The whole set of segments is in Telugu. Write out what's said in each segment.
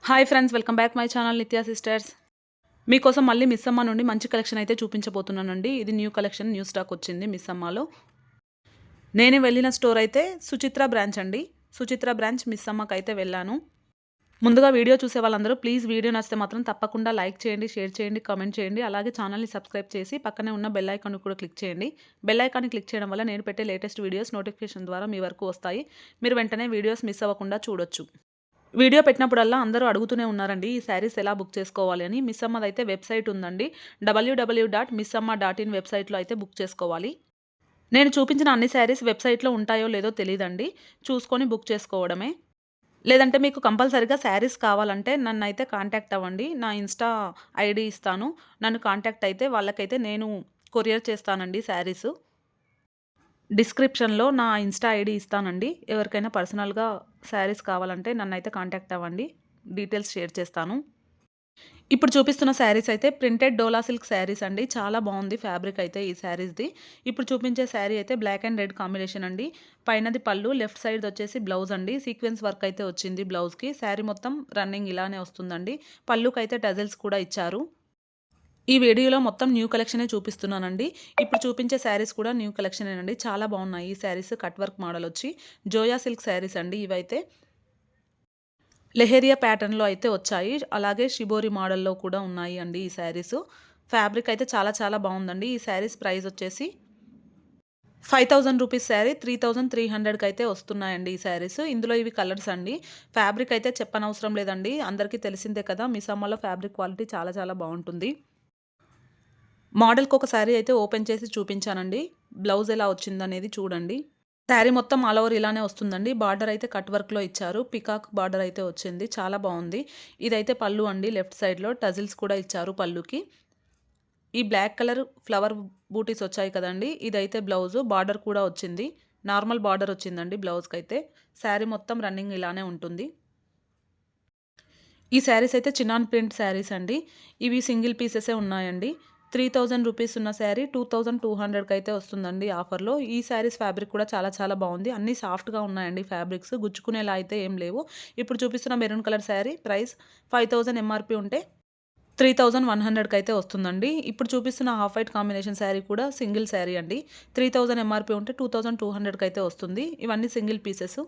Hi friends, welcome back my channel Nithya sisters. మీకోసం మళ్ళీ మిస్ అమ్మ నుండి మంచి కలెక్షన్ అయితే చూపించబోతున్నానండి. ఇది న్యూ కలెక్షన్, న్యూ స్టాక్ వచ్చింది మిస్ అమ్మలో. నేను వెళ్ళిన స్టోర్ అయితే సుచిత్ర బ్రాంచ్ అండి. సుచిత్ర బ్రాంచ్ మిస్ అమ్మకి అయితే వెళ్ళాను. ముందుగా వీడియో చూసే వాళ్ళందరూ ప్లీజ్ వీడియో నచ్చితే మాత్రం తప్పకుండా లైక్ చేయండి, షేర్ చేయండి, కామెంట్ చేయండి. అలాగే ఛానల్ని సబ్స్క్రైబ్ చేసి పక్కనే ఉన్న బెల్ ఐకాన్ కూడా క్లిక్ చేయండి. బెల్ ఐకాన్ని క్లిక్ చేయడం వల్ల నేను పెట్టే లేటెస్ట్ వీడియోస్ నోటిఫికేషన్ ద్వారా మీ వరకు వస్తాయి. మీరు వెంటనే వీడియోస్ మిస్ అవ్వకుండా చూడొచ్చు. వీడియో పెట్టినప్పుడల్లా అందరూ అడుగుతూనే ఉన్నారండి ఈ శారీస్ ఎలా బుక్ చేసుకోవాలి అని. మిస్ అమ్మదైతే వెబ్సైట్ ఉందండి, www.missamma.in వెబ్సైట్లో అయితే బుక్ చేసుకోవాలి. నేను చూపించిన అన్ని శారీస్ వెబ్సైట్లో ఉంటాయో లేదో తెలియదండి, చూసుకొని బుక్ చేసుకోవడమే. లేదంటే మీకు కంపల్సరీగా శారీస్ కావాలంటే నన్ను అయితే కాంటాక్ట్ అవ్వండి. నా ఇన్స్టా ఐడి ఇస్తాను, నన్ను కాంటాక్ట్ అయితే వాళ్ళకైతే నేను కొరియర్ చేస్తానండి శారీస్. డిస్క్రిప్షన్లో నా ఇన్స్టా ఐడి ఇస్తానండి. ఎవరికైనా పర్సనల్గా శారీస్ కావాలంటే నన్నైతే కాంటాక్ట్ అవ్వండి, డీటెయిల్స్ షేర్ చేస్తాను. ఇప్పుడు చూపిస్తున్న శారీస్ అయితే ప్రింటెడ్ డోలా సిల్క్ శారీస్ అండి. చాలా బాగుంది ఫ్యాబ్రిక్ అయితే ఈ శారీస్ది. ఇప్పుడు చూపించే శారీ అయితే బ్లాక్ అండ్ రెడ్ కాంబినేషన్ అండి. పైనది పళ్ళు, లెఫ్ట్ సైడ్ వచ్చేసి బ్లౌజ్ అండి. సీక్వెన్స్ వర్క్ అయితే వచ్చింది బ్లౌజ్కి. శారీ మొత్తం రన్నింగ్ ఇలానే వస్తుందండి. పళ్ళుకి అయితే టజల్స్ కూడా ఇచ్చారు. ఈ వీడియోలో మొత్తం న్యూ కలెక్షనే చూపిస్తున్నానండి. ఇప్పుడు చూపించే శారీస్ కూడా న్యూ కలెక్షనేనండి. చాలా బాగున్నాయి ఈ శారీస్. కట్ వర్క్ మోడల్ వచ్చి జోయా సిల్క్ శారీస్ అండి. ఇవైతే లెహేరియా ప్యాటర్న్లో అయితే వచ్చాయి. అలాగే షిబోరి మోడల్లో కూడా ఉన్నాయి అండి ఈ శారీస్. ఫ్యాబ్రిక్ అయితే చాలా చాలా బాగుందండి. ఈ శారీస్ ప్రైస్ వచ్చేసి 5000 రూపీస్ శారీ 3300కి అయితే వస్తున్నాయండి ఈ శారీస్. ఇందులో ఇవి కలర్స్ అండి. ఫ్యాబ్రిక్ అయితే చెప్పనవసరం లేదండి, అందరికీ తెలిసిందే కదా, మిసమ్మలో ఫ్యాబ్రిక్ క్వాలిటీ చాలా చాలా బాగుంటుంది. మోడల్‌కి ఒక శారీ అయితే ఓపెన్ చేసి చూపించానండి. బ్లౌజ్ ఎలా వచ్చిందనేది చూడండి. శారీ మొత్తం ఆల్ ఓవర్ ఇలానే వస్తుందండి. బార్డర్ అయితే కట్ వర్క్‌లో ఇచ్చారు. పికాక్ బార్డర్ అయితే వచ్చింది. చాలా బాగుంది. ఇదైతే పళ్ళు అండి. లెఫ్ట్ సైడ్‌లో టజిల్స్ కూడా ఇచ్చారు పళ్ళుకి. ఈ బ్లాక్ కలర్ ఫ్లవర్ బూటీస్ వచ్చాయి కదండీ, ఇదైతే బ్లౌజు. బార్డర్ కూడా వచ్చింది. నార్మల్ బార్డర్ వచ్చిందండి బ్లౌజ్‌కైతే. శారీ మొత్తం రన్నింగ్ ఇలానే ఉంటుంది. ఈ శారీస్ అయితే చినాన్ ప్రింట్ శారీస్ అండి. ఇవి సింగిల్ పీసెసే ఉన్నాయండి. 3000 రూపీస్ ఉన్న శారీ 2200కి అయితే వస్తుందండి ఆఫర్‌లో. ఈ శారీస్ ఫ్యాబ్రిక్ కూడా చాలా చాలా బాగుంది. అన్నీ సాఫ్ట్‌గా ఉన్నాయండి ఫ్యాబ్రిక్స్. గుచ్చుకునేలా అయితే ఏం లేవు. ఇప్పుడు చూపిస్తున్న maroon colour sari price 5000 MRP ఉంటే 3100కి అయితే వస్తుందండి. ఇప్పుడు చూపిస్తున్న హాఫ్ వైట్ కాంబినేషన్ శారీ కూడా సింగిల్ శారీ అండి. 3000 ఎంఆర్‌పీ ఉంటే 2200కి అయితే వస్తుంది. ఇవన్నీ సింగిల్ పీసెస్.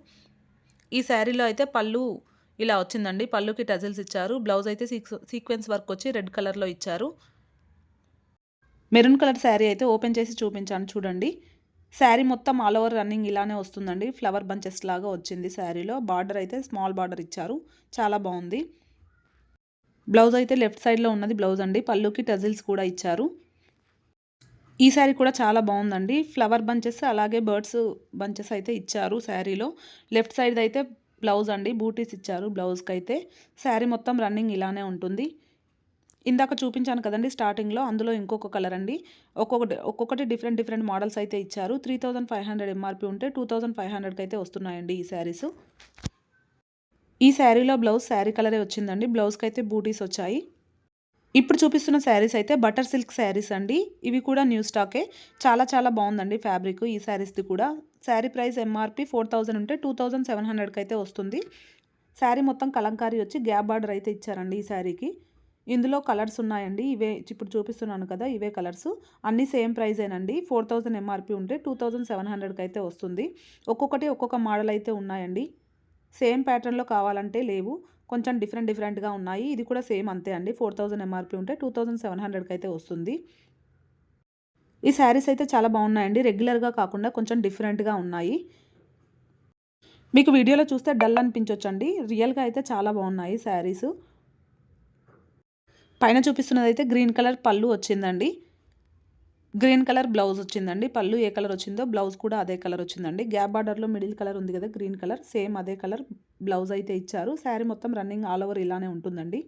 ఈ శారీలో అయితే పళ్ళు ఇలా వచ్చిందండి. పళ్ళుకి టజిల్స్ ఇచ్చారు. బ్లౌజ్ అయితే సీక్వెన్స్ వర్క్ వచ్చి రెడ్ కలర్‌లో ఇచ్చారు. మెరూన్ కలర్ శారీ అయితే ఓపెన్ చేసి చూపించాను చూడండి. శారీ మొత్తం ఆల్ ఓవర్ రన్నింగ్ ఇలానే వస్తుందండి. ఫ్లవర్ బంచెస్ లాగా వచ్చింది శారీలో. బార్డర్ అయితే స్మాల్ బార్డర్ ఇచ్చారు. చాలా బాగుంది. బ్లౌజ్ అయితే లెఫ్ట్ సైడ్‌లో ఉన్నది బ్లౌజ్ అండి. పళ్ళుకి టజిల్స్ కూడా ఇచ్చారు. ఈ శారీ కూడా చాలా బాగుందండి. ఫ్లవర్ బంచెస్ అలాగే బర్డ్స్ బంచెస్ అయితే ఇచ్చారు శారీలో. లెఫ్ట్ సైడ్ అయితే బ్లౌజ్ అండి. బూటీస్ ఇచ్చారు బ్లౌజ్‌కైతే. శారీ మొత్తం రన్నింగ్ ఇలానే ఉంటుంది. ఇందాక చూపించాను కదండీ స్టార్టింగ్‌లో, అందులో ఇంకొక కలర్ అండి. ఒక్కొక్కటి డిఫరెంట్ డిఫరెంట్ మోడల్స్ అయితే ఇచ్చారు. 3500 ఎంఆర్‌పీ ఉంటే 2500కి అయితే వస్తున్నాయండి ఈ శారీస్. ఈ శారీలో బ్లౌజ్ శారీ కలరే వచ్చిందండి. బ్లౌజ్‌కైతే బూటీస్ వచ్చాయి. ఇప్పుడు చూపిస్తున్న శారీస్ అయితే బటర్ సిల్క్ శారీస్ అండి. ఇవి కూడా న్యూ స్టాకే. చాలా చాలా బాగుందండి ఫ్యాబ్రిక్ ఈ శారీస్‌ది కూడా. శారీ ప్రైస్ ఎంఆర్‌పీ 4000 ఉంటే 2700కి అయితే వస్తుంది. శారీ మొత్తం కలంకారీ వచ్చి గ్యాప్ బార్డర్ అయితే ఇచ్చారండి ఈ శారీకి. ఇందులో కలర్స్ ఉన్నాయండి. ఇవే ఇప్పుడు చూపిస్తున్నాను కదా, ఇవే కలర్స్. అన్నీ సేమ్ ప్రైజేనండి. 4000 ఎంఆర్‌పీ ఉంటే 2700కి అయితే వస్తుంది. ఒక్కొక్కటి ఒక్కొక్క మోడల్ అయితే ఉన్నాయండి. సేమ్ ప్యాటర్న్‌లో కావాలంటే లేవు, కొంచెం డిఫరెంట్‌గా ఉన్నాయి. ఇది కూడా సేమ్ అంతే అండి. 4000 ఎంఆర్‌పీ ఉంటే 2700కి అయితే వస్తుంది. ఈ శారీస్ అయితే చాలా బాగున్నాయండి. రెగ్యులర్‌గా కాకుండా కొంచెం డిఫరెంట్‌గా ఉన్నాయి. మీకు వీడియోలో చూస్తే డల్ అనిపించొచ్చండి. రియల్‌గా అయితే చాలా బాగున్నాయి శారీస్. పైన చూపిస్తున్నదైతే గ్రీన్ కలర్ పళ్ళు వచ్చిందండి. గ్రీన్ కలర్ బ్లౌజ్ వచ్చిందండి. పళ్ళు ఏ కలర్ వచ్చిందో బ్లౌజ్ కూడా అదే కలర్ వచ్చిందండి. గ్యాప్ బార్డర్‌లో మిడిల్ కలర్ ఉంది కదా, గ్రీన్ కలర్, సేమ్ అదే కలర్ బ్లౌజ్ అయితే ఇచ్చారు. శారీ మొత్తం రన్నింగ్ ఆల్ ఓవర్ ఇలానే ఉంటుందండి.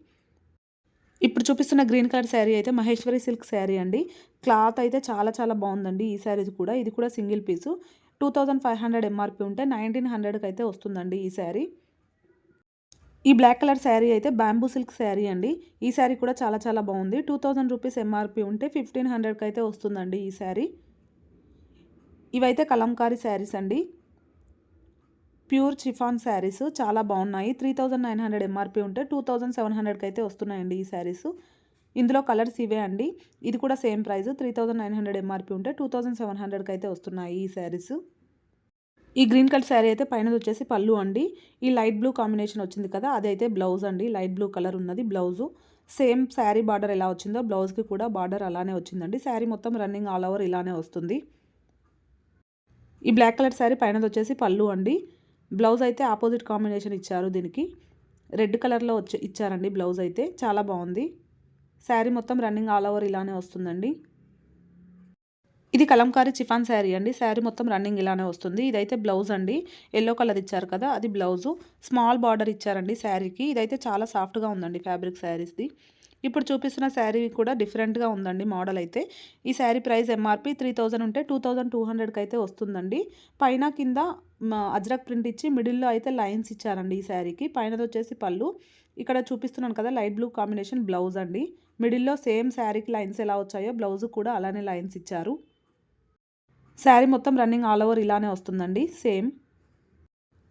ఇప్పుడు చూపిస్తున్న గ్రీన్ కలర్ శారీ అయితే మహేశ్వరి సిల్క్ శారీ అండి. క్లాత్ అయితే చాలా చాలా బాగుందండి ఈ శారీస్ కూడా. ఇది కూడా సింగిల్ పీసు. 2500 ఎంఆర్‌పీ ఉంటే 1900కి అయితే వస్తుందండి ఈ శారీ. ఈ బ్లాక్ కలర్ శారీ అయితే బ్యాంబూ సిల్క్ శారీ అండి. ఈ శారీ కూడా చాలా చాలా బాగుంది. 2000 రూపీస్ ఎంఆర్‌పీ ఉంటే 1500కి అయితే వస్తుందండి ఈ శారీ. ఇవైతే కలంకారీ శారీస్ అండి. ప్యూర్ చిఫాన్ శారీస్ చాలా బాగున్నాయి. 3900 ఎంఆర్పీ ఉంటే 2700కి అయితే వస్తున్నాయండి ఈ శారీస్. ఇందులో కలర్స్ ఇవే అండి. ఇది కూడా సేమ్ ప్రైస్ 3900 ఎంఆర్పీ ఉంటే 2700కి అయితే వస్తున్నాయి ఈ శారీస్. ఈ గ్రీన్ కలర్ శారీ అయితే పైనది వచ్చేసి పళ్ళు అండి. ఈ లైట్ బ్లూ కాంబినేషన్ వచ్చింది కదా, అదైతే బ్లౌజ్ అండి. లైట్ బ్లూ కలర్ ఉన్నది బ్లౌజు. సేమ్ శారీ బార్డర్ ఎలా వచ్చిందో బ్లౌజ్కి కూడా బార్డర్ అలానే వచ్చిందండి. శారీ మొత్తం రన్నింగ్ ఆల్ ఓవర్ ఇలానే వస్తుంది. ఈ బ్లాక్ కలర్ శారీ పైనది వచ్చేసి పళ్ళు అండి. బ్లౌజ్ అయితే ఆపోజిట్ కాంబినేషన్ ఇచ్చారు. దీనికి రెడ్ కలర్లో ఇచ్చారండి బ్లౌజ్ అయితే. చాలా బాగుంది. శారీ మొత్తం రన్నింగ్ ఆల్ ఓవర్ ఇలానే వస్తుందండి. ఇది కలంకారీ చిఫాన్ శారీ అండి. శారీ మొత్తం రన్నింగ్ ఇలానే వస్తుంది. ఇదైతే బ్లౌజ్ అండి. ఎల్లో కలర్ ఇచ్చారు కదా, అది బ్లౌజు. స్మాల్ బార్డర్ ఇచ్చారండి శారీకి. ఇదైతే చాలా సాఫ్ట్గా ఉందండి ఫ్యాబ్రిక్ శారీస్ది. ఇప్పుడు చూపిస్తున్న శారీ కూడా డిఫరెంట్గా ఉందండి మోడల్ అయితే. ఈ శారీ ప్రైస్ ఎంఆర్పి 3000 ఉంటే 2200కి అయితే వస్తుందండి. పైన కింద అజ్రక్ ప్రింట్ ఇచ్చి మిడిల్లో అయితే లైన్స్ ఇచ్చారండి ఈ శారీకి. పైనది వచ్చేసి పళ్ళు. ఇక్కడ చూపిస్తున్నాను కదా, లైట్ బ్లూ కాంబినేషన్ బ్లౌజ్ అండి. మిడిల్లో సేమ్ శారీకి లైన్స్ ఎలా వచ్చాయో బ్లౌజ్ కూడా అలానే లైన్స్ ఇచ్చారు. శారీ మొత్తం రన్నింగ్ ఆల్ ఓవర్ ఇలానే వస్తుందండి సేమ్.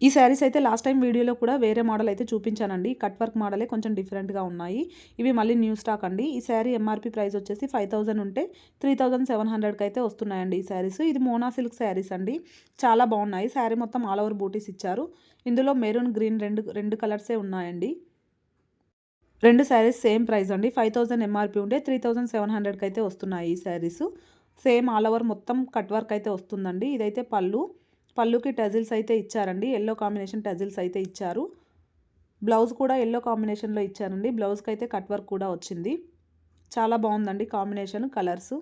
ఈ శారీస్ అయితే లాస్ట్ టైం వీడియోలో కూడా వేరే మోడల్ అయితే చూపించానండి. కట్ వర్క్ మోడలే కొంచెం డిఫరెంట్గా ఉన్నాయి. ఇవి మళ్ళీ న్యూ స్టాక్ అండి. ఈ శారీ ఎంఆర్పి ప్రైస్ వచ్చేసి 5000 ఉంటే 3700కి అయితే వస్తున్నాయండి ఈ శారీస్. ఇది మోనా సిల్క్ శారీస్ అండి. చాలా బాగున్నాయి. శారీ మొత్తం ఆల్ ఓవర్ బూటీస్ ఇచ్చారు. ఇందులో మెరూన్ గ్రీన్ రెండు కలర్సే ఉన్నాయండి. రెండు శారీస్ సేమ్ ప్రైస్ అండి. 5000 ఎంఆర్పి ఉంటే 3700కి అయితే వస్తున్నాయి ఈ శారీస్. సేమ్ ఆల్ ఓవర్ మొత్తం కట్ వర్క్ అయితే వస్తుందండి. ఇదైతే పళ్ళుకి టజిల్స్ అయితే ఇచ్చారండి. ఎల్లో కాంబినేషన్ టజిల్స్ అయితే ఇచ్చారు. బ్లౌజ్ కూడా ఎల్లో కాంబినేషన్లో ఇచ్చారండి. బ్లౌజ్కి అయితే కట్ వర్క్ కూడా వచ్చింది. చాలా బాగుందండి కాంబినేషన్ కలర్స్.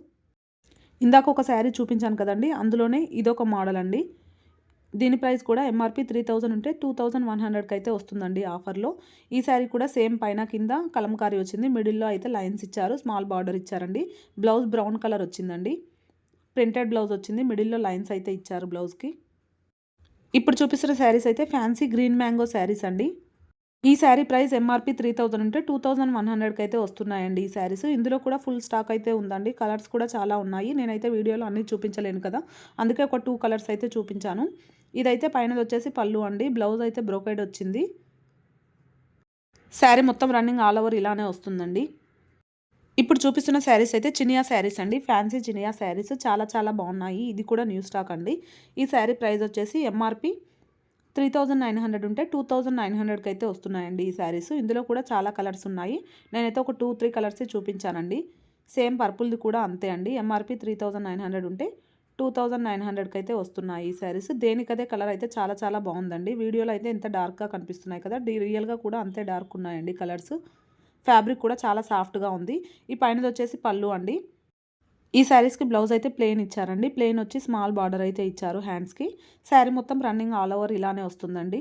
ఇందాక ఒక శారీ చూపించాను కదండి, అందులోనే ఇదొక మోడల్ అండి. దీని ప్రైస్ కూడా ఎంఆర్పి 3000 ఉంటే 2100కి అయితే వస్తుందండి ఆఫర్లో. ఈ శారీ కూడా సేమ్ పైన కింద కలంకారీ వచ్చింది. మిడిల్లో అయితే లైన్స్ ఇచ్చారు. స్మాల్ బార్డర్ ఇచ్చారండి. బ్లౌజ్ బ్రౌన్ కలర్ వచ్చిందండి. ప్రింటెడ్ బ్లౌజ్ వచ్చింది. మిడిల్లో లైన్స్ అయితే ఇచ్చారు బ్లౌజ్కి. ఇప్పుడు చూపిస్తున్న శారీస్ అయితే ఫ్యాన్సీ గ్రీన్ మ్యాంగో శారీస్ అండి. ఈ శారీ ప్రైస్ ఎంఆర్పి 3000 ఉంటే 2100కి అయితే వస్తున్నాయండి ఈ శారీస్. ఇందులో కూడా ఫుల్ స్టాక్ అయితే ఉందండి. కలర్స్ కూడా చాలా ఉన్నాయి. నేనైతే వీడియోలో అన్నీ చూపించలేను కదా, అందుకే ఒక 2 కలర్స్ అయితే చూపించాను. ఇదైతే పైనది వచ్చేసి పళ్ళు అండి. బ్లౌజ్ అయితే బ్రోకెడ్ వచ్చింది. శారీ మొత్తం రన్నింగ్ ఆల్ ఓవర్ ఇలానే వస్తుందండి. ఇప్పుడు చూపిస్తున్న శారీస్ అయితే చినియా శారీస్ అండి. ఫ్యాన్సీ చినియా శారీస్ చాలా బాగున్నాయి. ఇది కూడా న్యూ స్టాక్ అండి. ఈ శారీ ప్రైస్ వచ్చేసి ఎంఆర్పి 3900 ఉంటే 2900కి అయితే వస్తున్నాయండి ఈ శారీస్. ఇందులో కూడా చాలా కలర్స్ ఉన్నాయి. నేనైతే ఒక 2-3 కలర్సే చూపించానండి. సేమ్ పర్పుల్ది కూడా అంతే అండి. ఎంఆర్పి 3900 ఉంటే 2900కి అయితే వస్తున్నాయి ఈ శారీస్. దేనికదే కలర్ అయితే చాలా బాగుందండి. వీడియోలో అయితే ఎంత డార్క్గా కనిపిస్తున్నాయి కదా, రియల్గా కూడా అంతే డార్క్ ఉన్నాయండి కలర్స్. ఫ్యాబ్రిక్ కూడా చాలా సాఫ్ట్గా ఉంది. ఈ పైనది వచ్చేసి పళ్ళు అండి. ఈ శారీస్కి బ్లౌజ్ అయితే ప్లెయిన్ ఇచ్చారండి. ప్లెయిన్ వచ్చి స్మాల్ బార్డర్ అయితే ఇచ్చారు హ్యాండ్స్కి. శారీ మొత్తం రన్నింగ్ ఆల్ ఓవర్ ఇలానే వస్తుందండి.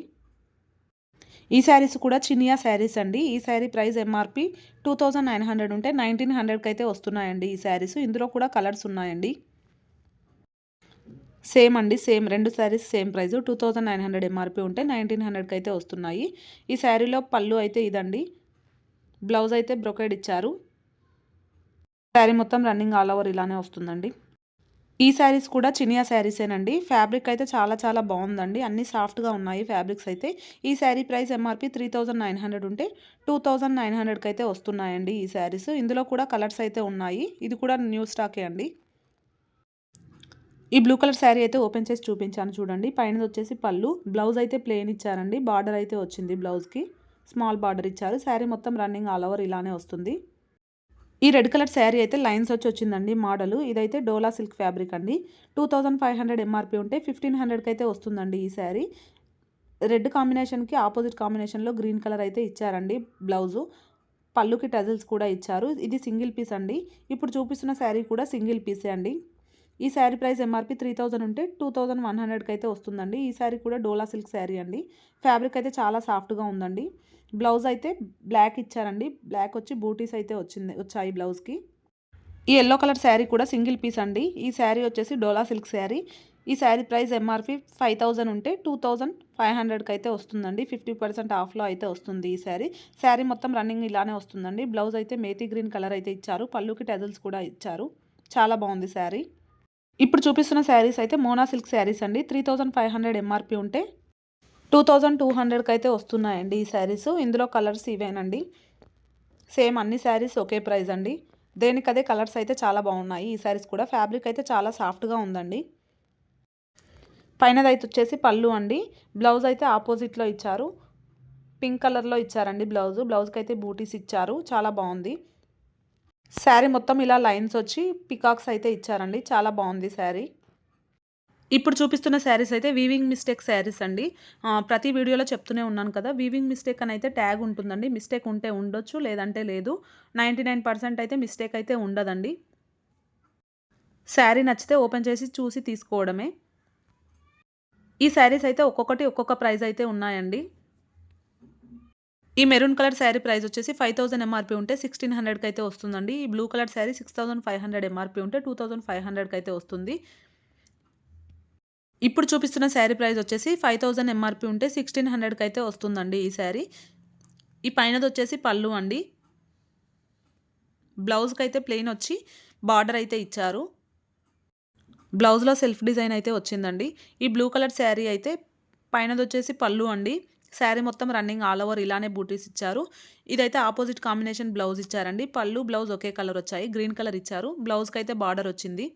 ఈ శారీస్ కూడా చినియా శారీస్ అండి. ఈ శారీ ప్రైస్ ఎంఆర్పి 2900 ఉంటే 1900కి అయితే వస్తున్నాయండి ఈ శారీస్. ఇందులో కూడా కలర్స్ ఉన్నాయండి. సేమ్ అండి, సేమ్ రెండు శారీస్ సేమ్ ప్రైస్ 2900 ఎంఆర్పి ఉంటే 1900కి అయితే వస్తున్నాయి. ఈ శారీలో పళ్ళు అయితే ఇదండి. బ్లౌజ్ అయితే బ్రొకెడ్ ఇచ్చారు. శారీ మొత్తం రన్నింగ్ ఆల్ ఓవర్ ఇలానే వస్తుందండి. ఈ శారీస్ కూడా చినియా శారీసేనండి. ఫ్యాబ్రిక్ అయితే చాలా బాగుందండి. అన్నీ సాఫ్ట్గా ఉన్నాయి ఫ్యాబ్రిక్స్ అయితే. ఈ శారీ ప్రైస్ ఎంఆర్పి 3900 ఉంటే 2900కి అయితే వస్తున్నాయండి ఈ శారీస్. ఇందులో కూడా కలర్స్ అయితే ఉన్నాయి. ఇది కూడా న్యూ స్టాకే అండి. ఈ బ్లూ కలర్ శారీ అయితే ఓపెన్ చేసి చూపించాను చూడండి. పైనది వచ్చేసి పళ్ళు. బ్లౌజ్ అయితే ప్లెయిన్ ఇచ్చారండి. బార్డర్ అయితే వచ్చింది బ్లౌజ్కి. స్మాల్ బార్డర్ ఇచ్చారు. శారీ మొత్తం రన్నింగ్ ఆల్ ఓవర్ ఇలానే వస్తుంది. ఈ రెడ్ కలర్ శారీ అయితే లైన్స్ వచ్చి వచ్చిందండి మోడల్. ఇదైతే డోలా సిల్క్ ఫ్యాబ్రిక్ అండి. 2500 ఎంఆర్పి ఉంటే 1500కి అయితే వస్తుందండి ఈ శారీ. రెడ్ కాంబినేషన్కి ఆపోజిట్ కాంబినేషన్లో గ్రీన్ కలర్ అయితే ఇచ్చారండి బ్లౌజు. పళ్ళుకి టజిల్స్ కూడా ఇచ్చారు. ఇది సింగిల్ పీస్ అండి. ఇప్పుడు చూపిస్తున్న శారీ కూడా సింగిల్ పీసే అండి. ఈ శారీ ప్రైస్ ఎంఆర్పి 3000 ఉంటే 2100కి అయితే వస్తుందండి. ఈ శారీ కూడా డోలా సిల్క్ శారీ అండి. ఫ్యాబ్రిక్ అయితే చాలా సాఫ్ట్గా ఉందండి. బ్లౌజ్ అయితే బ్లాక్ ఇచ్చారండి. బ్లాక్ వచ్చి బూటీస్ అయితే వచ్చాయి బ్లౌజ్కి. ఈ ఎల్లో కలర్ శారీ కూడా సింగిల్ పీస్ అండి. ఈ శారీ వచ్చేసి డోలా సిల్క్ శారీ. ఈ శారీ ప్రైస్ ఎంఆర్పి 5000 ఉంటే 2500కి అయితే వస్తుందండి. 50% ఆఫ్లో అయితే వస్తుంది ఈ శారీ. శారీ మొత్తం రన్నింగ్ ఇలానే వస్తుందండి. బ్లౌజ్ అయితే మేతి గ్రీన్ కలర్ అయితే ఇచ్చారు. పళ్ళుకి టజిల్స్ కూడా ఇచ్చారు. చాలా బాగుంది శారీ. ఇప్పుడు చూపిస్తున్న శారీస్ అయితే మోనా సిల్క్ శారీస్ అండి. 3500 ఎంఆర్పి ఉంటే 2200కి అయితే వస్తున్నాయండి ఈ శారీస్. ఇందులో కలర్స్ ఇవేనండి. సేమ్ అన్ని శారీస్ ఒకే ప్రైస్ అండి. దేనికదే కలర్స్ అయితే చాలా బాగున్నాయి. ఈ శారీస్ కూడా ఫ్యాబ్రిక్ అయితే చాలా సాఫ్ట్గా ఉందండి. పైనదైతే వచ్చేసి పళ్ళు అండి. బ్లౌజ్ అయితే ఆపోజిట్లో ఇచ్చారు. పింక్ కలర్లో ఇచ్చారండి బ్లౌజ్. బ్లౌజ్కి అయితే బూటీస్ ఇచ్చారు. చాలా బాగుంది. శారీ మొత్తం ఇలా లైన్స్ వచ్చి పికాక్స్ అయితే ఇచ్చారండి. చాలా బాగుంది శారీ. ఇప్పుడు చూపిస్తున్న శారీస్ అయితే వీవింగ్ మిస్టేక్ శారీస్ అండి. ప్రతి వీడియోలో చెప్తూనే ఉన్నాను కదా, వీవింగ్ మిస్టేక్ అని అయితే ట్యాగ్ ఉంటుందండి. మిస్టేక్ ఉంటే ఉండొచ్చు, లేదంటే లేదు. 99% అయితే మిస్టేక్ అయితే ఉండదండి. శారీ నచ్చితే ఓపెన్ చేసి చూసి తీసుకోవడమే. ఈ శారీస్ అయితే ఒక్కొక్కటి ఒక్కొక్క ప్రైస్ అయితే ఉన్నాయండి. ఈ మెరూన్ కలర్ శారీ ప్రైస్ వచ్చేసి 5000 ఎంఆర్పీ ఉంటే 1600కి అయితే వస్తుందండి. ఈ బ్లూ కలర్ శారీ 6500 ఎంఆర్పీ ఉంటే 2500కి అయితే వస్తుంది. ఇప్పుడు చూపిస్తున్న శారీ ప్రైస్ వచ్చేసి 5000 ఎంఆర్పీ ఉంటే 1600కి అయితే వస్తుందండి ఈ శారీ. ఈ పైనది వచ్చేసి పళ్ళు అండి. బ్లౌజ్కి అయితే ప్లెయిన్ వచ్చి బార్డర్ అయితే ఇచ్చారు. బ్లౌజ్లో సెల్ఫ్ డిజైన్ అయితే వచ్చిందండి. ఈ బ్లూ కలర్ శారీ అయితే పైనది వచ్చేసి పళ్ళు అండి. శారీ మొత్తం రన్నింగ్ ఆల్ ఓవర్ ఇలానే బూటీస్ ఇచ్చారు. ఇదైతే ఆపోజిట్ కాంబినేషన్ బ్లౌజ్ ఇచ్చారండి. పళ్ళు బ్లౌజ్ ఒకే కలర్ వచ్చాయి. గ్రీన్ కలర్ ఇచ్చారు. బ్లౌజ్కి అయితే బార్డర్ వచ్చింది.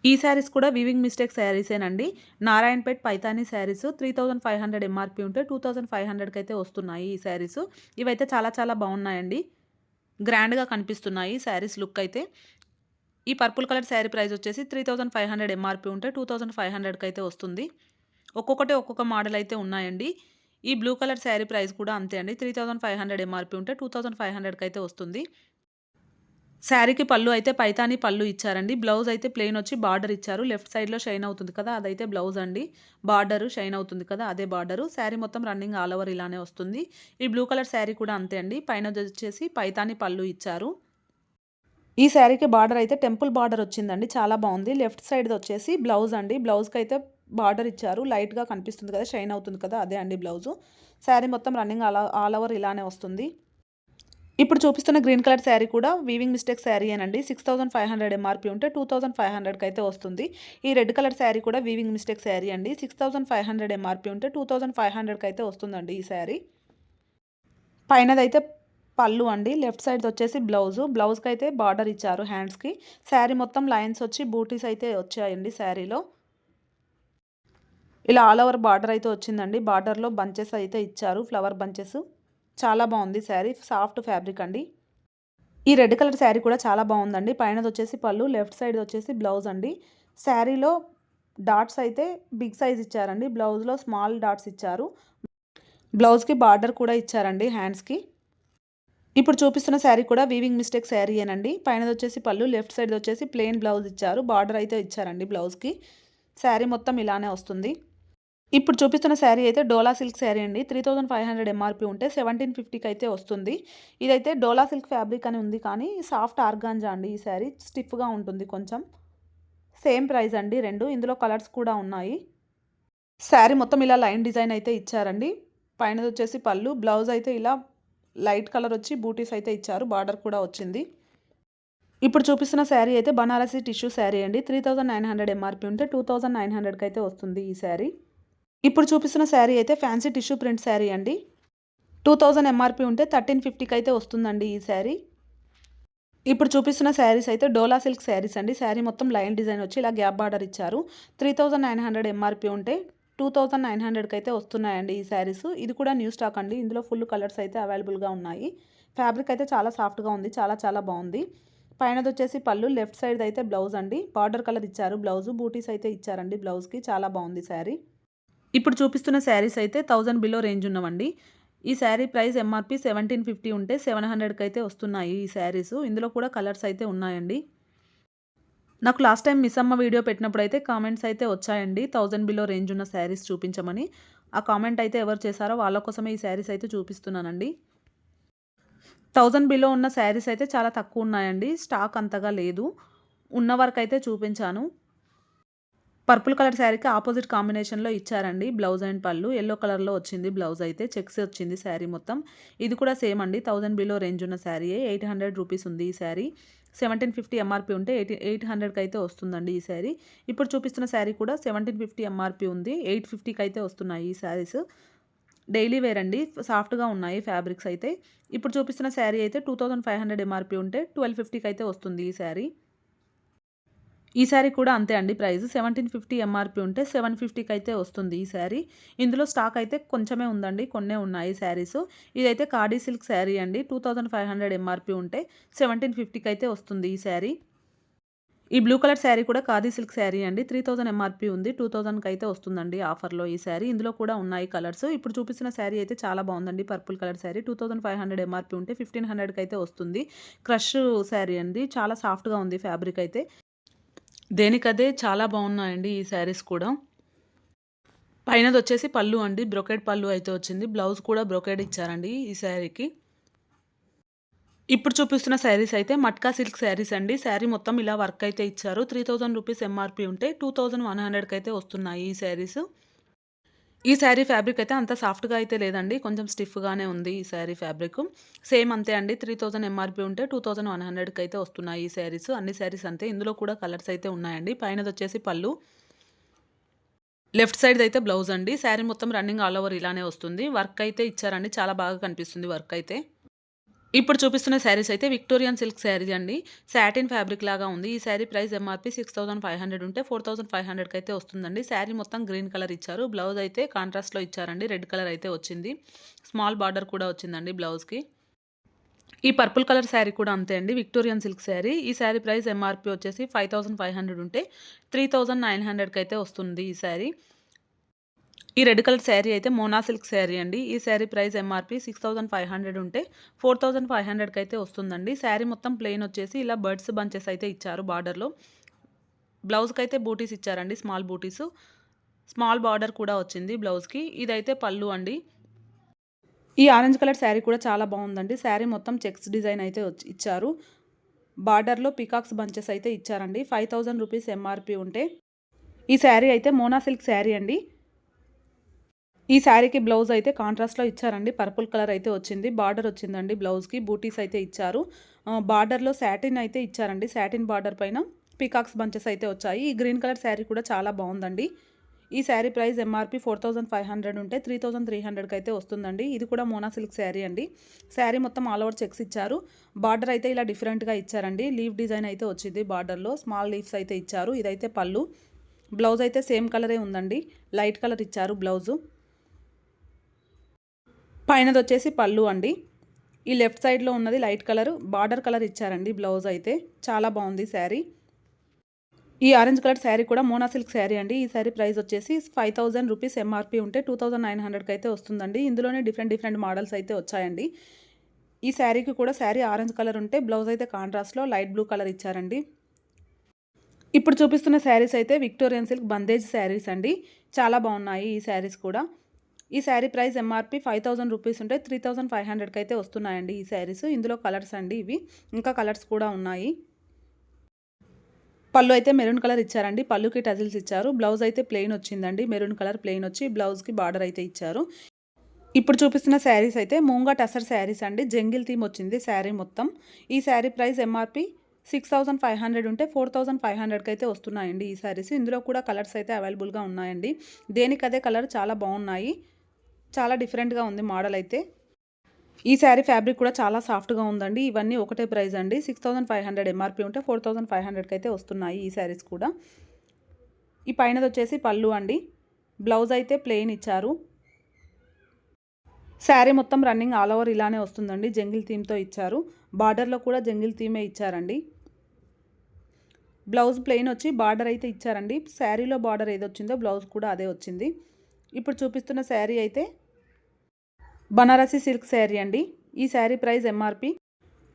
ఈ శారీస్ కూడా వీవింగ్ మిస్టేక్ శారీసేనండి. నారాయణపేట్ పైతానీ శారీస్ 3500 ఎంఆర్పీ ఉంటే 2500కి అయితే వస్తున్నాయి ఈ శారీస్. ఇవైతే చాలా చాలా బాగున్నాయండి. గ్రాండ్గా కనిపిస్తున్నాయి శారీస్ లుక్ అయితే. ఈ పర్పుల్ కలర్ శారీ ప్రైస్ వచ్చేసి 3500 ఎంఆర్పీ ఉంటే 2500కి అయితే వస్తుంది. ఒక్కొక్కటి ఒక్కొక్క మోడల్ అయితే ఉన్నాయండి. ఈ బ్లూ కలర్ శారీ ప్రైస్ కూడా అంతే అండి. 3500 ఎంఆర్పీ ఉంటే 2500కి అయితే వస్తుంది. శారీకి పళ్ళు అయితే పైతానీ పళ్ళు ఇచ్చారండి. బ్లౌజ్ అయితే ప్లెయిన్ వచ్చి బార్డర్ ఇచ్చారు. లెఫ్ట్ సైడ్లో షైన్ అవుతుంది కదా, అదైతే బ్లౌజ్ అండి. బార్డర్ షైన్ అవుతుంది కదా, అదే బార్డరు. శారీ మొత్తం రన్నింగ్ ఆల్ ఓవర్ ఇలానే వస్తుంది. ఈ బ్లూ కలర్ శారీ కూడా అంతే అండి. పైన వచ్చేసి పైతానీ పళ్ళు ఇచ్చారు. ఈ శారీకి బార్డర్ అయితే టెంపుల్ బార్డర్ వచ్చిందండి. చాలా బాగుంది. లెఫ్ట్ సైడ్ వచ్చేసి బ్లౌజ్ అండి. బ్లౌజ్కి అయితే బార్డర్ ఇచ్చారు. లైట్గా కనిపిస్తుంది కదా, షైన్ అవుతుంది కదా, అదే అండి బ్లౌజు. శారీ మొత్తం రన్నింగ్ ఆల్ ఓవర్ ఇలానే వస్తుంది. ఇప్పుడు చూపిస్తున్న గ్రీన్ కలర్ శారీ కూడా వీవింగ్ మిస్టేక్ శారీ అనండి. 6500 ఎంఆర్పీ ఉంటే 2500కి అయితే వస్తుంది. ఈ రెడ్ కలర్ శారీ కూడా వీవింగ్ మిస్టేక్ శారీ అండి. 6500 ఎంఆర్పీ ఉంటే 2500కి అయితే వస్తుందండి ఈ శారీ. పైనదైతే పళ్ళు అండి. లెఫ్ట్ సైడ్ వచ్చేసి బ్లౌజు. బ్లౌజ్కి అయితే బార్డర్ ఇచ్చారు హ్యాండ్స్కి. శారీ మొత్తం లైన్స్ వచ్చి బూటీస్ అయితే వచ్చాయండి శారీలో. ఇలా ఆల్ ఓవర్ బార్డర్ అయితే వచ్చిందండి. బార్డర్లో బంచెస్ అయితే ఇచ్చారు, ఫ్లవర్ బంచెస్. చాలా బాగుంది శారీ. సాఫ్ట్ ఫ్యాబ్రిక్ అండి. ఈ రెడ్ కలర్ శారీ కూడా చాలా బాగుందండి. పైనది వచ్చేసి పళ్ళు, లెఫ్ట్ సైడ్ వచ్చేసి బ్లౌజ్ అండి. శారీలో డాట్స్ అయితే బిగ్ సైజ్ ఇచ్చారండి. బ్లౌజ్లో స్మాల్ డాట్స్ ఇచ్చారు. బ్లౌజ్కి బార్డర్ కూడా ఇచ్చారండి హ్యాండ్స్కి. ఇప్పుడు చూపిస్తున్న శారీ కూడా వీవింగ్ మిస్టేక్ శారీ ఏనండి. పైనది వచ్చేసి పళ్ళు, లెఫ్ట్ సైడ్ వచ్చేసి ప్లెయిన్ బ్లౌజ్ ఇచ్చారు. బార్డర్ అయితే ఇచ్చారండి బ్లౌజ్కి. శారీ మొత్తం ఇలానే వస్తుంది. ఇప్పుడు చూపిస్తున్న శారీ అయితే డోలా సిల్క్ శారీ అండి. 3500 ఎంఆర్పీ ఉంటే 1750కి అయితే వస్తుంది. ఇదైతే డోలా సిల్క్ ఫ్యాబ్రిక్ అని ఉంది, కానీ సాఫ్ట్ ఆర్గాంజా అండి. ఈ శారీ స్టిఫ్గా ఉంటుంది కొంచెం. సేమ్ ప్రైస్ అండి రెండు. ఇందులో కలర్స్ కూడా ఉన్నాయి. శారీ మొత్తం ఇలా లైన్ డిజైన్ అయితే ఇచ్చారండి. పైనది వచ్చేసి పళ్ళు, బ్లౌజ్ అయితే ఇలా లైట్ కలర్ వచ్చి బూటీస్ అయితే ఇచ్చారు. బార్డర్ కూడా వచ్చింది. ఇప్పుడు చూపిస్తున్న శారీ అయితే బనారసి టిష్యూ శారీ అండి. 3900 ఎంఆర్పీ ఉంటే 2900కి అయితే వస్తుంది ఈ శారీ. ఇప్పుడు చూపిస్తున్న శారీ అయితే ఫ్యాన్సీ టిష్యూ ప్రింట్ శారీ అండి. 2000 ఎంఆర్పీ ఉంటే 1350కి అయితే వస్తుందండి ఈ శారీ. ఇప్పుడు చూపిస్తున్న శారీస్ అయితే డోలా సిల్క్ శారీస్ అండి. శారీ మొత్తం లైన్ డిజైన్ వచ్చి ఇలా గ్యాప్ బార్డర్ ఇచ్చారు. 3900 ఎంఆర్పీ ఉంటే 2900కి అయితే వస్తున్నాయండి ఈ శారీస్. ఇది కూడా న్యూ స్టాక్ అండి. ఇందులో ఫుల్ కలర్స్ అయితే అవైలబుల్గా ఉన్నాయి. ఫ్యాబ్రిక్ అయితే చాలా సాఫ్ట్గా ఉంది. చాలా చాలా బాగుంది. పైనది వచ్చేసి పళ్ళు, లెఫ్ట్ సైడ్ అయితే బ్లౌజ్ అండి. బార్డర్ కలర్ ఇచ్చారు. బ్లౌజ్ బూటీస్ అయితే ఇచ్చారండి బ్లౌజ్కి. చాలా బాగుంది శారీ. ఇప్పుడు చూపిస్తున్న శారీస్ అయితే 1000 బిలో రేంజ్ ఉన్నవండి. ఈ శారీ ప్రైస్ ఎంఆర్పీ 1750 ఉంటే 700కి అయితే వస్తున్నాయి ఈ శారీస్. ఇందులో కూడా కలర్స్ అయితే ఉన్నాయండి. నాకు లాస్ట్ టైం మిస్సమ్మ వీడియో పెట్టినప్పుడు అయితే కామెంట్స్ అయితే వచ్చాయండి, 1000 బిలో రేంజ్ ఉన్న శారీస్ చూపించమని. ఆ కామెంట్ అయితే ఎవరు చేశారో వాళ్ళ కోసమే ఈ శారీస్ అయితే చూపిస్తున్నానండి. 1000 బిలో ఉన్న శారీస్ అయితే చాలా తక్కువ ఉన్నాయండి. స్టాక్ అంతగా లేదు. ఉన్న వరకు అయితే చూపించాను. పర్పుల్ కలర్ శారీకి ఆపోజిట్ కాంబినేషన్లో ఇచ్చారండి బ్లౌజ్ అండ్ పళ్ళు. ఎల్లో కలర్లో వచ్చింది బ్లౌజ్ అయితే. చెక్స్ వచ్చింది శారీ మొత్తం. ఇది కూడా సేమ్ అండి. 1000 బిలో రేంజ్ ఉన్న శారీ. 800 రూపీస్ ఉంది ఈ శారీ. 1750 ఎంఆర్పి ఉంటే 800కి అయితే వస్తుందండి ఈ శారీ. ఇప్పుడు చూపిస్తున్న శారీ కూడా 1750 ఎంఆర్పి ఉంది. 850కి అయితే వస్తున్నాయి ఈ శారీస్. డైలీ వేర్ అండి. సాఫ్ట్‌గా ఉన్నాయి ఫ్యాబ్రిక్స్ అయితే. ఇప్పుడు చూపిస్తున్న శారీ అయితే 2500 ఎంఆర్పి ఉంటే 1250కి అయితే వస్తుంది ఈ శారీ. ఈ శారీ కూడా అంతే అండి ప్రైస్. 1750 ఎంఆర్పి ఉంటే 750కి అయితే వస్తుంది ఈ శారీ. ఇందులో స్టాక్ అయితే కొంచెమే ఉందండి. కొన్నే ఉన్నాయి శారీస్. ఇదైతే ఖాదీ సిల్క్ శారీ అండి. 2500 ఎంఆర్పి ఉంటే 1750కి అయితే వస్తుంది ఈ శారీ. ఈ బ్లూ కలర్ శారీ కూడా ఖాదీ సిల్క్ శారీ అండి. 3000 ఎంఆర్పి ఉంది. 2000కి అయితే వస్తుందండి ఆఫర్‌లో ఈ శారీ. ఇందులో కూడా ఉన్నాయి కలర్స్. ఇప్పుడు చూపిస్తున్న శారీ అయితే చాలా బాగుందండి. పర్పుల్ కలర్ శారీ 2500 ఎంఆర్పి ఉంటే 1500కి అయితే వస్తుంది. క్రష్ శారీ అండి. చాలా సాఫ్ట్‌గా ఉంది ఫ్యాబ్రిక్ అయితే. దేనికదే చాలా బాగున్నాయండి ఈ శారీస్ కూడా. పైనదొచ్చేసి పళ్ళు అండి. బ్రొకెట్ పళ్ళు అయితే వచ్చింది. బ్లౌజ్ కూడా బ్రొకెట్ ఇచ్చారండి ఈ శారీకి. ఇప్పుడు చూపిస్తున్న శారీస్ అయితే మట్కా సిల్క్ శారీస్ అండి. శారీ మొత్తం ఇలా వర్క్ అయితే ఇచ్చారు. 3000 రూపీస్ ఎంఆర్పి ఉంటే 2100కి అయితే వస్తున్నాయి ఈ శారీస్. ఈ శారీ ఫ్యాబ్రిక్ అయితే అంత సాఫ్ట్‌గా అయితే లేదండి. కొంచెం స్టిఫ్‌గానే ఉంది ఈ శారీ ఫ్యాబ్రిక్. సేమ్ అంతే అండి. 3000 ఎంఆర్పి ఉంటే 2100కి అయితే వస్తున్నాయి ఈ శారీస్. అన్ని శారీస్ అంతే. ఇందులో కూడా కలర్స్ అయితే ఉన్నాయండి. పైనదొచ్చేసి పళ్ళు. లెఫ్ట్ సైడ్ అయితే బ్లౌజ్ అండి. శారీ మొత్తం రన్నింగ్ ఆల్ ఓవర్ ఇలానే వస్తుంది. వర్క్ అయితే ఇచ్చారండి. చాలా బాగా కనిపిస్తుంది వర్క్ అయితే. ఇప్పుడు చూపిస్తున్న శారీస్ అయితే విక్టోరియన్ సిల్క్ శారీ అండి. సాటిన్ ఫ్యాబ్రిక్ లాగా ఉంది. ఈ శారీ ప్రైస్ ఎంఆర్పి 6500 ఉంటే 4500కి అయితే వస్తుందండి. శారీ మొత్తం గ్రీన్ కలర్ ఇచ్చారు. బ్లౌజ్ అయితే కాంట్రాస్ట్‌లో ఇచ్చారండి. రెడ్ కలర్ అయితే వచ్చింది. స్మాల్ బార్డర్ కూడా వచ్చిందండి బ్లౌజ్‌కి. ఈ పర్పుల్ కలర్ శారీ కూడా అంతే అండి. Victorian silk sari. ఈ శారీ ప్రైస్ ఎంఆర్పి వచ్చేసి 5500 ఉంటే 3900కి అయితే వస్తుంది ఈ శారీ. ఈ రెడ్ కలర్ శారీ అయితే మోనా సిల్క్ శారీ అండి. ఈ శారీ ప్రైస్ ఎంఆర్పి 6500 ఉంటే 4500కి అయితే వస్తుందండి. శారీ మొత్తం ప్లెయిన్ వచ్చేసి ఇలా బర్డ్స్ బంచెస్ అయితే ఇచ్చారు బార్డర్‌లో. బ్లౌజ్‌కి అయితే బూటీస్ ఇచ్చారండి. స్మాల్ బూటీసు. స్మాల్ బార్డర్ కూడా వచ్చింది బ్లౌజ్‌కి. ఇదైతే పళ్ళు అండి. ఈ ఆరెంజ్ కలర్ శారీ కూడా చాలా బాగుందండి. శారీ మొత్తం చెక్స్ డిజైన్ అయితే ఇచ్చారు. బార్డర్‌లో పీకాక్స్ బంచెస్ అయితే ఇచ్చారండి. 5000 రూపీస్ ఎంఆర్పి ఉంటే ఈ శారీ అయితే మోనా సిల్క్ శారీ అండి. ఈ శారీకి బ్లౌజ్ అయితే కాంట్రాస్ట్‌లో ఇచ్చారండి. పర్పుల్ కలర్ అయితే వచ్చింది. బార్డర్ వచ్చిందండి బ్లౌజ్‌కి. బూటీస్ అయితే ఇచ్చారు. బార్డర్‌లో సాటిన్ అయితే ఇచ్చారండి. సాటిన్ బార్డర్ పైన పీకాక్స్ బంచెస్ అయితే వచ్చాయి. ఈ గ్రీన్ కలర్ శారీ కూడా చాలా బాగుందండి. ఈ శారీ ప్రైస్ ఎంఆర్పి 4500 ఉంటే 3300కి అయితే వస్తుందండి. ఇది కూడా మోనా సిల్క్ శారీ అండి. శారీ మొత్తం ఆల్ ఓవర్ చెక్స్ ఇచ్చారు. బార్డర్ అయితే ఇలా డిఫరెంట్‌గా ఇచ్చారండి. లీఫ్ డిజైన్ అయితే వచ్చింది బార్డర్‌లో. స్మాల్ లీఫ్స్ అయితే ఇచ్చారు. ఇదైతే పళ్ళు. బ్లౌజ్ అయితే సేమ్ కలరే ఉందండి. లైట్ కలర్ ఇచ్చారు బ్లౌజు. పైనదొచ్చేసి పళ్ళు అండి. ఈ లెఫ్ట్ సైడ్‌లో ఉన్నది లైట్ కలర్ బార్డర్ కలర్ ఇచ్చారండి బ్లౌజ్ అయితే. చాలా బాగుంది శారీ. ఈ ఆరెంజ్ కలర్ శారీ కూడా మోనా సిల్క్ శారీ అండి. ఈ శారీ ప్రైస్ వచ్చేసి 5000 రూపీస్ ఎంఆర్పి ఉంటే 2900కి అయితే వస్తుందండి. ఇందులోనే డిఫరెంట్ మోడల్స్ అయితే వచ్చాయండి. ఈ శారీకి కూడా శారీ ఆరెంజ్ కలర్ ఉంటే బ్లౌజ్ అయితే కాంట్రాస్ట్‌లో లైట్ బ్లూ కలర్ ఇచ్చారండి. ఇప్పుడు చూపిస్తున్న శారీస్ అయితే విక్టోరియన్ సిల్క్ బందేజ్ శారీస్ అండి. చాలా బాగున్నాయి ఈ శారీస్ కూడా. ఈ శారీ ప్రైస్ ఎంఆర్పి 5000 రూపీస్ ఉంటే 3500కి అయితే వస్తున్నాయండి ఈ శారీస్. ఇందులో కలర్స్ అండి ఇవి. ఇంకా కలర్స్ కూడా ఉన్నాయి. పళ్ళు అయితే మెరూన్ కలర్ ఇచ్చారండి. పళ్ళుకి టజిల్స్ ఇచ్చారు. బ్లౌజ్ అయితే ప్లెయిన్ వచ్చిందండి. మెరూన్ కలర్ ప్లెయిన్ వచ్చి బ్లౌజ్‌కి బార్డర్ అయితే ఇచ్చారు. ఇప్పుడు చూపిస్తున్న శారీస్ అయితే మూంగా టసర్ శారీస్ అండి. జంగిల్ థీమ్ వచ్చింది శారీ మొత్తం. ఈ శారీ ప్రైస్ ఎంఆర్పి 6500 ఉంటే 4500కి అయితే వస్తున్నాయండి ఈ శారీస్. ఇందులో కూడా కలర్స్ అయితే అవైలబుల్‌గా ఉన్నాయండి. దేనికదే కలర్ చాలా బాగున్నాయి. చాలా డిఫరెంట్‌గా ఉంది మోడల్ అయితే. ఈ శారీ ఫ్యాబ్రిక్ కూడా చాలా సాఫ్ట్‌గా ఉందండి. ఇవన్నీ ఒకటే ప్రైస్ అండి. 6500 ఎంఆర్పి ఉంటే 4500కి అయితే వస్తున్నాయి ఈ శారీస్ కూడా. ఈ పైనదొచ్చేసి పళ్ళు అండి. బ్లౌజ్ అయితే ప్లెయిన్ ఇచ్చారు. శారీ మొత్తం రన్నింగ్ ఆల్ ఓవర్ ఇలానే వస్తుందండి. జంగిల్ థీమ్‌తో ఇచ్చారు. బార్డర్‌లో కూడా జంగిల్ థీమే ఇచ్చారండి. బ్లౌజ్ ప్లెయిన్ వచ్చి బార్డర్ అయితే ఇచ్చారండి. శారీలో బార్డర్ ఏదొచ్చిందో బ్లౌజ్ కూడా అదే వచ్చింది. ఇప్పుడు చూపిస్తున్న శారీ అయితే బనారసి సిల్క్ శారీ అండి. ఈ శారీ ప్రైస్ ఎంఆర్పి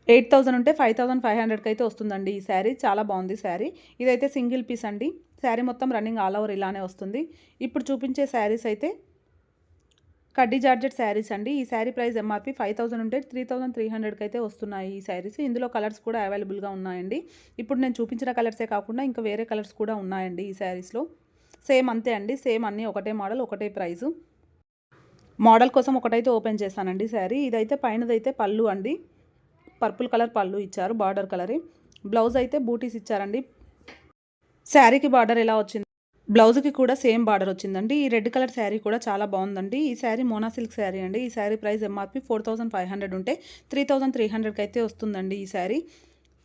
8000 ఉంటే 5500కి అయితే వస్తుందండి ఈ శారీ. చాలా బాగుంది శారీ. ఇదైతే సింగిల్ పీస్ అండి. శారీ మొత్తం రన్నింగ్ ఆల్ ఓవర్ ఇలానే వస్తుంది. ఇప్పుడు చూపించే శారీస్ అయితే కడ్డీ జార్జెట్ శారీస్ అండి. ఈ శారీ ప్రైస్ ఎంఆర్పి 5000 ఉంటే 3300కి అయితే వస్తున్నాయి ఈ శారీస్. ఇందులో కలర్స్ కూడా అవైలబుల్‌గా ఉన్నాయండి. ఇప్పుడు నేను చూపించిన కలర్సే కాకుండా ఇంకా వేరే కలర్స్ కూడా ఉన్నాయండి ఈ శారీస్‌లో. సేమ్ అంతే అండి. సేమ్ అన్నీ ఒకటే మోడల్ ఒకటే ప్రైసు. మోడల్ కోసం ఒకటైతే ఓపెన్ చేశానండి శారీ. ఇదైతే పైనదైతే పళ్ళు అండి. పర్పుల్ కలర్ పళ్ళు ఇచ్చారు బార్డర్ కలరే. బ్లౌజ్ అయితే బూటీస్ ఇచ్చారండి. శారీకి బార్డర్ ఎలా వచ్చింది, బ్లౌజ్కి కూడా సేమ్ బార్డర్ వచ్చిందండి. ఈ రెడ్ కలర్ శారీ కూడా చాలా బాగుందండి. ఈ శారీ మోనా సిల్క్ శారీ అండి. ఈ శారీ ప్రైస్ ఎంఆర్పి 4500 ఉంటే 3300కి అయితే వస్తుందండి. ఈ శారీ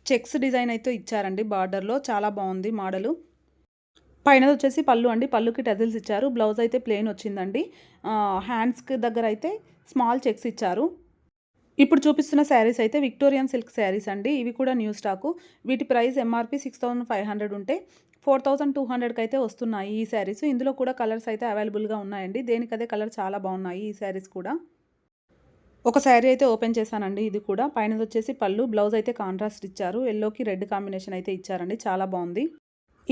చెక్స్ డిజైన్ అయితే ఇచ్చారండి బార్డర్లో, చాలా బాగుంది మోడలు. పైనది వచ్చేసి పళ్ళు అండి. పళ్ళుకి టజిల్స్ ఇచ్చారు. బ్లౌజ్ అయితే ప్లెయిన్ వచ్చిందండి. హ్యాండ్స్కి దగ్గర అయితే స్మాల్ చెక్స్ ఇచ్చారు. ఇప్పుడు చూపిస్తున్న శారీస్ అయితే విక్టోరియన్ సిల్క్ శారీస్ అండి. ఇవి కూడా న్యూ స్టాకు. వీటి ప్రైస్ ఎంఆర్పి 6500 ఉంటే 4200కి అయితే వస్తున్నాయి ఈ శారీస్. ఇందులో కూడా కలర్స్ అయితే అవైలబుల్గా ఉన్నాయండి. దేనికదే కలర్ చాలా బాగున్నాయి ఈ శారీస్ కూడా. ఒక శారీ అయితే ఓపెన్ చేశానండి. ఇది కూడా పైనది వచ్చేసి పళ్ళు, బ్లౌజ్ అయితే కాంట్రాస్ట్ ఇచ్చారు. ఎల్లోకి రెడ్ కాంబినేషన్ అయితే ఇచ్చారండి. చాలా బాగుంది.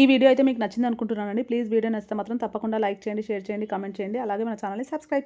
ఈ వీడియో అయితే మీకు నచ్చింది అనుకుంటున్నానండి. ప్లీజ్ వీడియో నచ్చితే మాత్రం తప్పకుండా లైక్ చేయండి, షేర్ చేయండి, కామెంట్ చేయండి. అలాగే మన ఛానల్ని సబ్స్క్రైబ్ చేయండి.